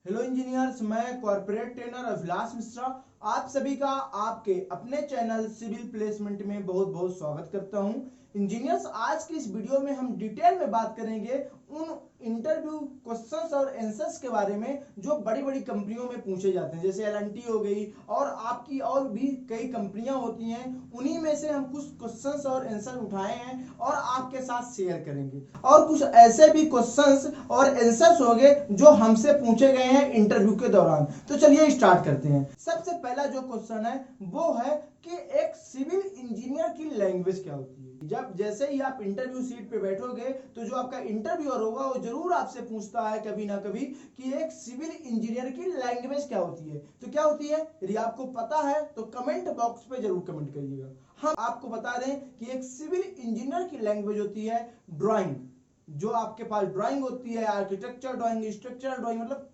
Hello engineers, मैं corporate trainer Abhilash Mishra आप सभी का आपके अपने चैनल सिविल प्लेसमेंट में बहुत बहुत स्वागत करता हूं। इंजीनियर्स, आज की इस वीडियो में हम डिटेल में बात करेंगे उन इंटरव्यू क्वेश्चंस और आंसर्स के बारे में जो बड़ी बड़ी कंपनियों में पूछे जाते हैं, जैसे एल&टी हो गई और आपकी और भी कई कंपनियां होती हैं। उन्हीं में से हम कुछ क्वेश्चंस और आंसर उठाए हैं और आपके साथ शेयर करेंगे, और कुछ ऐसे भी क्वेश्चंस और आंसर्स होंगे जो हमसे पूछे गए हैं इंटरव्यू के दौरान। तो चलिए स्टार्ट करते हैं। सबसे पहला जो क्वेश्चन है वो है कि एक सिविल इंजीनियर की लैंग्वेज क्या होती है। जब जैसे ही आप इंटरव्यू सीट पे बैठोगे तो जो आपका इंटरव्यूअर होगा वो जरूर आपसे पूछता है कभी ना कभी कि एक सिविल इंजीनियर की लैंग्वेज क्या होती है। तो क्या होती है, यदि आपको पता है तो कमेंट बॉक्स पे जरूर कमेंट करिएगा। हम आपको बता दें कि एक सिविल इंजीनियर की लैंग्वेज होती है ड्राइंग। जो आपके पास ड्राइंग होती है, आर्किटेक्चर ड्राइंग, स्ट्रक्चरल ड्राइंग, मतलब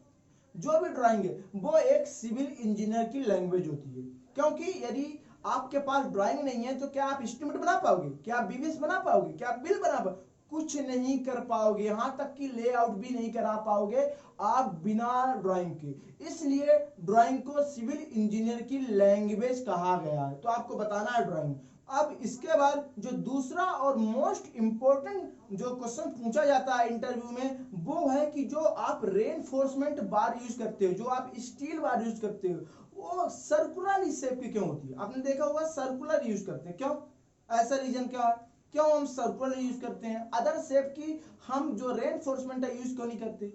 जो भी ड्राइंग है वो एक सिविल इंजीनियर की लैंग्वेज होती है। क्योंकि यदि आपके पास ड्राइंग नहीं है तो क्या आप एस्टीमेट बना पाओगे, क्या आप बीवीएस बना पाओगे, क्या आप बिल बना पाओगे? कुछ नहीं कर पाओगे, यहां तक कि लेआउट भी नहीं करा पाओगे आप बिना ड्राइंग के। इसलिए ड्राइंग को सिविल इंजीनियर की लैंग्वेज कहा गया है। तो आपको बताना है ड्राइंग। अब इसके बाद जो दूसरा और मोस्ट इंपॉर्टेंट जो क्वेश्चन पूछा जाता है इंटरव्यू में वो है कि जो आप रेनफोर्समेंट बार यूज करते हो, जो आप स्टील बार यूज करते हो, वो सर्कुलर शेप की क्यों होती है? आपने देखा होगा सर्कुलर यूज करते हैं, क्यों? ऐसा रीजन क्या है क्यों हम सर्कुलर यूज करते हैं? अदर शेप की हम जो रेनफोर्समेंट है यूज क्यों नहीं करते?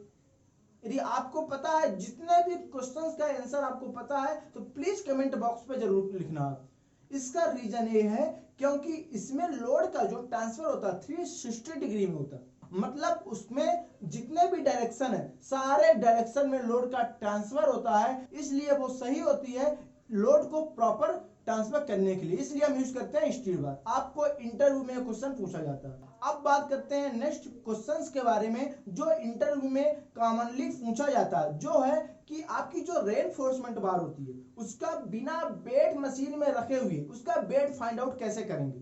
यदि आपको पता है, जितने भी क्वेश्चंस का आंसर आपको पता है तो प्लीज कमेंट बॉक्स पे जरूर लिखना। इसका रीजन ये है क्योंकि इसमें लोड का जो ट्रांसफर होता है 360 डिग्री में होता है। मतलब उसमें जितने भी डायरेक्शन है सारे डायरेक्शन में लोड का ट्रांसफर होता है, इसलिए वो सही होती है लोड को प्रॉपर ट्रांसफर करने के लिए। इसलिए हम यूज करते हैं स्टील बार। आपको इंटरव्यू में क्वेश्चन पूछा जाता है। अब बात करते हैं नेक्स्ट क्वेश्चंस के बारे में जो इंटरव्यू में कॉमनली पूछा जाता है, जो है कि आपकी जो रेनफोर्समेंट बार होती है उसका बिना बेड मशीन में रखे हुए उसका बेड फाइंड आउट कैसे करेंगे?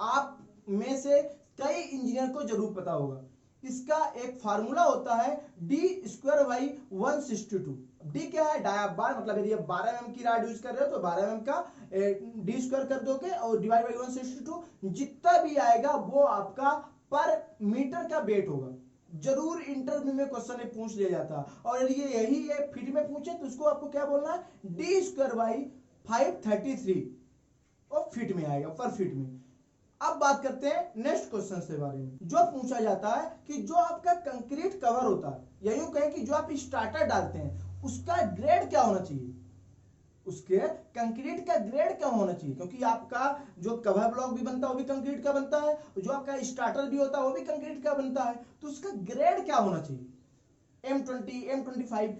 आप में से कई इंजीनियर को जरूर पता होगा। इसका एक फार्मूला होता है d²/162। डी क्या है? डाया बार, मतलब यदि आप 12 mm की रॉड यूज कर रहे हो तो 12 mm का d² कर दोगे और डिवाइड बाई 162, जितना भी आएगा वो आपका पर मीटर का वेट होगा। जरूर इंटरव्यू में क्वेश्चन पूछ लिया जाता है। और ये यही है फीट में पूछे तो उसको आपको क्या बोलना है? d²/533 और फीट में आएगा, पर फीट में। अब बात करते हैं नेक्स्ट क्वेश्चन के बारे में। जो पूछा जाता है कि जो आपका कंक्रीट कवर होता है, या यूं कहें कि जो आप स्टार्टर डालते हैं उसका ग्रेड क्या होना चाहिए? उसके कंक्रीट का ग्रेड क्या होना चाहिए? क्योंकि आपका जो कवर ब्लॉक भी बनता है वो भी कंक्रीट का बनता है, जो आपका स्टार्टर भी होता है वो भी कंक्रीट का बनता है। तो उसका ग्रेड क्या होना चाहिए? M20, M25?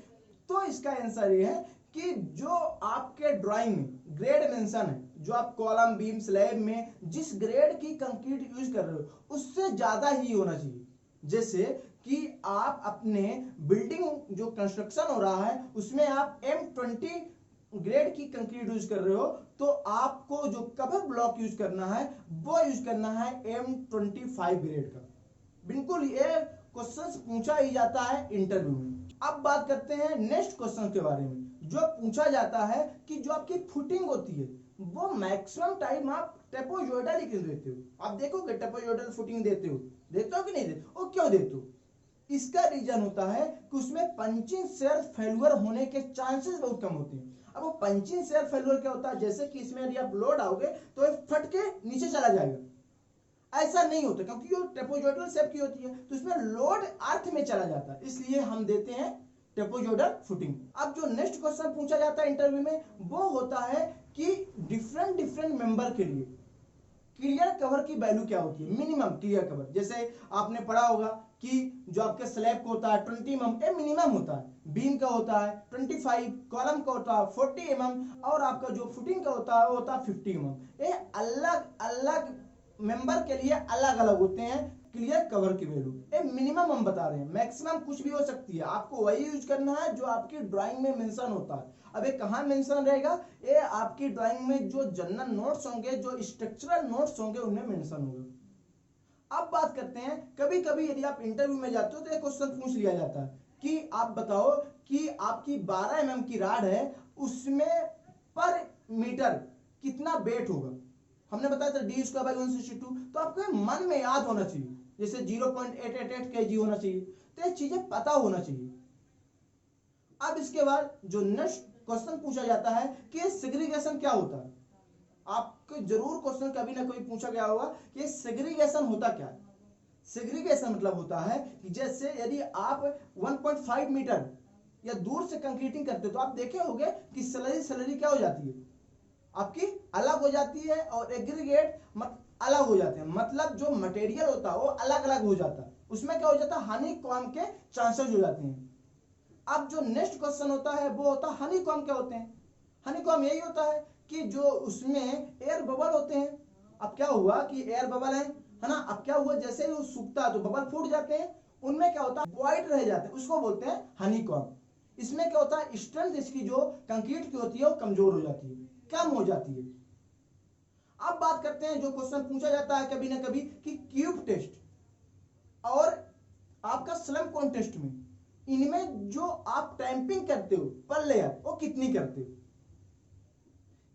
तो इसका आंसर ये है कि जो आपके ड्राइंग में ग्रेड मेंशन है, जो आप कॉलम बीम स्लैब में जिस ग्रेड की कंक्रीट यूज कर रहे हो उससे ज्यादा ही होना चाहिए। जैसे कि आप अपने बिल्डिंग जो कंस्ट्रक्शन हो रहा है उसमें आप M20 ग्रेड की कंक्रीट यूज कर रहे हो तो आपको जो कवर ब्लॉक यूज करना है वो यूज करना है M25 ग्रेड का। बिल्कुल ये क्वेश्चंस पूछा ही जाता है इंटरव्यू में। अब बात करते हैं नेक्स्ट क्वेश्चन के बारे में। जो पूछा जाता है कि जो आपकी फुटिंग होती है वो मैक्सिमम टाइम आप ट्रेपेजोइडल ही क्यों देते हो? आप देखोगे ट्रेपेजोइडल फुटिंग देते हो कि नहीं देते हो? क्यों देते हो? इसका रीजन होता है कि उसमें पंचिंग शेयर फेल्यूर होने के चांसेस बहुत कम होते हैं। अब वो पंचिंग शेयर फेल्यूर क्या होता है? जैसे कि इसमें यदि आप लोड आओगे तो फट के नीचे चला जाएगा। ऐसा नहीं होता क्योंकि वो ट्रेपेजोइडल शेप की होती है तो इसमें लोड अर्थ में चला जाता है, इसलिए हम देते हैं ट्रेपेजोइडल फुटिंग। अब जो नेक्स्ट क्वेश्चन पूछा जाता है इंटरव्यू में वो होता है कि डिफरेंट मेंबर के लिए क्लियर कवर की वैल्यू क्या होती है, मिनिमम क्लियर कवर। जैसे आपने पढ़ा होगा कि जो आपके स्लैब का होता है 20 mm ये मिनिमम होता है, बीम का होता है 25, कॉलम का होता है 40 mm और आपका जो फुटिंग का होता है वो होता है 50 mm। ये अलग अलग मेंबर के लिए अलग अलग होते हैं क्लियर कवर की वैल्यू। ये मिनिमम हम बता रहे हैं, मैक्सिमम कुछ भी हो सकती है, आपको वही यूज करना है जो आपकी ड्राइंग में मेंशन होता है। अब ये कहां मेंशन रहेगा? ये आपकी ड्राइंग में जो जनरल नोट्स होंगे, जो स्ट्रक्चरल नोट्स होंगे उनमें मेंशन होगा। अब बात करते हैं, कभी कभी यदि आप इंटरव्यू में जाते हो तो एक क्वेश्चन पूछ लिया जाता है कि आप बताओ कि आपकी 12 mm की राड है उसमें पर मीटर कितना वेट होगा। हमने बताया था डी स्क्वायर बाई 162, तो आपको मन में याद होना चाहिए, जैसे 0.888 kg होना चाहिए, तो ये चीजें पता होना चाहिए। अब इसके बाद जो नेक्स्ट क्वेश्चन पूछा जाता है कि सेग्रीगेशन क्या होता है। आपको जरूर क्वेश्चन कभी ना कभी पूछा गया होगा कि सेग्रीगेशन होता क्या है। सेग्रीगेशन मतलब होता है कि जैसे यदि आप 1.5 मीटर या दूर से कंक्रीटिंग करते हो तो आप देखे होंगे कि स्लरी स्लरी क्या हो जाती है, आपकी अलग हो जाती है, और एग्रीगेट अलग हो जाते हैं। मतलब जो मटेरियल होता है वो अलग अलग हो जाता है, उसमें क्या हो जाता है, हनीकॉम्ब के चांसेस हो जाते हैं। अब जो नेक्स्ट क्वेश्चन होता है वो होता है हनीकॉम्ब क्या होते हैं। हनीकॉम्ब यही होता है कि जो उसमें एयर बबल होते हैं। अब क्या हुआ कि एयर बबल है ना, अब क्या हुआ जैसे ही वो सूखता है तो बबल फूट जाते हैं, उनमें क्या होता है वॉइड रह जाते हैं, उसको बोलते हैं हनीकॉम्ब। इसमें क्या होता है, स्ट्रेंथ इसकी जो कंक्रीट की होती है वो कमजोर हो जाती है, कम हो जाती है। अब बात करते हैं जो क्वेश्चन पूछा जाता है कभी ना कभी कि क्यूब टेस्ट और आपका स्लम कोन टेस्ट में, इनमें जो आप टैंपिंग करते हो पर लेयर वो कितनी करते हो।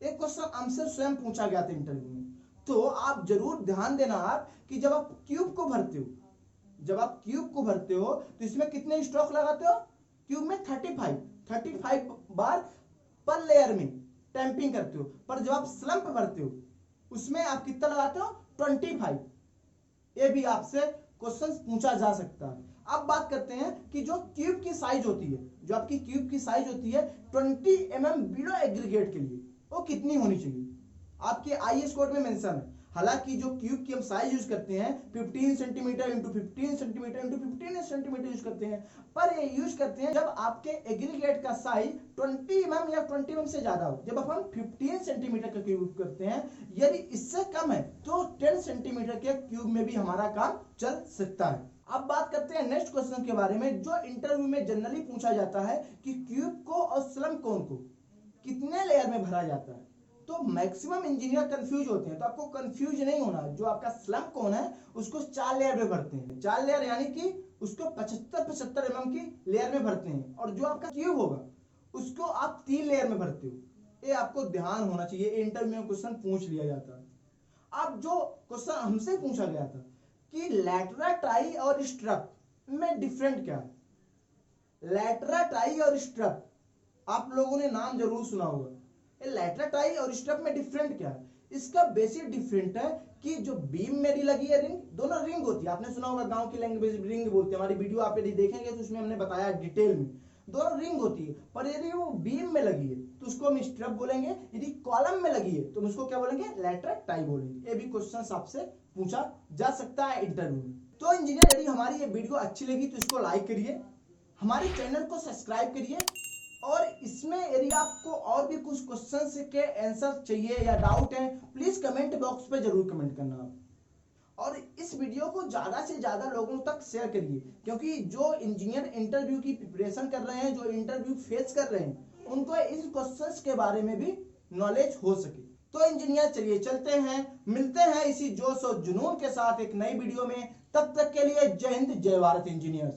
एक क्वेश्चन हमसे स्वयं पूछा गया था इंटरव्यू में, तो आप जरूर ध्यान देना आप कि जब आप क्यूब को भरते हो, जब आप क्यूब को भरते हो तो इसमें कितने स्ट्रोक लगाते हो, क्यूब में 35 बार पर लेयर में टैंपिंग करते हो, पर जब आप स्लम पे भरते हो उसमें आप कितना लगाते हो 25। ये भी आपसे क्वेश्चन पूछा जा सकता है। अब बात करते हैं कि जो क्यूब की साइज होती है, जो आपकी क्यूब की साइज होती है 20 mm बिलो एग्रीगेट के लिए वो कितनी होनी चाहिए, आपके आईएस कोड में मेंशन है। हालांकि जो क्यूब की हम साइज यूज करते हैं 15 centimetre into 15 centimetre into 15 centimetre use करते हैं, पर ये यूज करते हैं जब आपके एग्रीगेट का साइज 20 mm या 20 mm से ज्यादा हो। जब हम 15 सेंटीमीटर का क्यूब करते हैं, यदि इससे कम है तो 10 सेंटीमीटर के क्यूब में भी हमारा काम चल सकता है। अब बात करते हैं नेक्स्ट क्वेश्चन के बारे में, जो इंटरव्यू में जनरली पूछा जाता है कि क्यूब को और स्लम कोन को कितने लेयर में भरा जाता है। तो मैक्सिमम इंजीनियर कंफ्यूज होते हैं, तो आपको कंफ्यूज नहीं होना। जो आपका स्लम कोन है उसको 4 लेयर में भरते हैं, 4 लेयर यानी कि उसको 75 mm की लेयर में भरते हैं, और जो आपका क्यूब होगा उसको आप 3 लेयर में भरते हो। ये आपको ध्यान होना चाहिए, इंटरव्यू में क्वेश्चन पूछ लिया जाता है। अब जो क्वेश्चन हमसे पूछा गया था कि लैटरा टाई और स्ट्रप में डिफरेंट क्या है। लैटरा टाई और स्ट्रप आप लोगों ने नाम जरूर सुना होगा। लैटरा टाई और स्ट्रप में डिफरेंट क्या है, इसका बेसिक डिफरेंट है कि जो बीम में लगी है रिंग, दोनों रिंग होती है, आपने सुना होगा गांव की लैंग्वेज रिंग बोलते हैं। हमारी वीडियो आप यदि देखेंगे तो उसमें हमने बताया डिटेल में, दोनों रिंग होती है। पर यदि वो बीम में लगी है तो उसको हम स्ट्रप बोलेंगे, यदि कॉलम में लगी है तो हम उसको क्या बोलेंगे, लैटरा टाई बोलेंगे। ये भी क्वेश्चन आपसे पूछा जा सकता है इंटरव्यू में। तो इंजीनियर यदि हमारी ये वीडियो अच्छी लगी तो इसको लाइक करिए, हमारे चैनल को सब्सक्राइब करिए, और इसमें यदि आपको और भी कुछ क्वेश्चंस के आंसर चाहिए या डाउट है प्लीज कमेंट बॉक्स पे जरूर कमेंट करना आप। और इस वीडियो को ज्यादा से ज्यादा लोगों तक शेयर करिए, क्योंकि जो इंजीनियर इंटरव्यू की प्रिपरेशन कर रहे हैं, जो इंटरव्यू फेस कर रहे हैं, उनको इस क्वेश्चंस के बारे में भी नॉलेज हो सके। तो इंजीनियर चलिए चलते हैं, मिलते हैं इसी जोश और जुनून के साथ एक नई वीडियो में। तब तक के लिए जय हिंद, जय भारत इंजीनियर।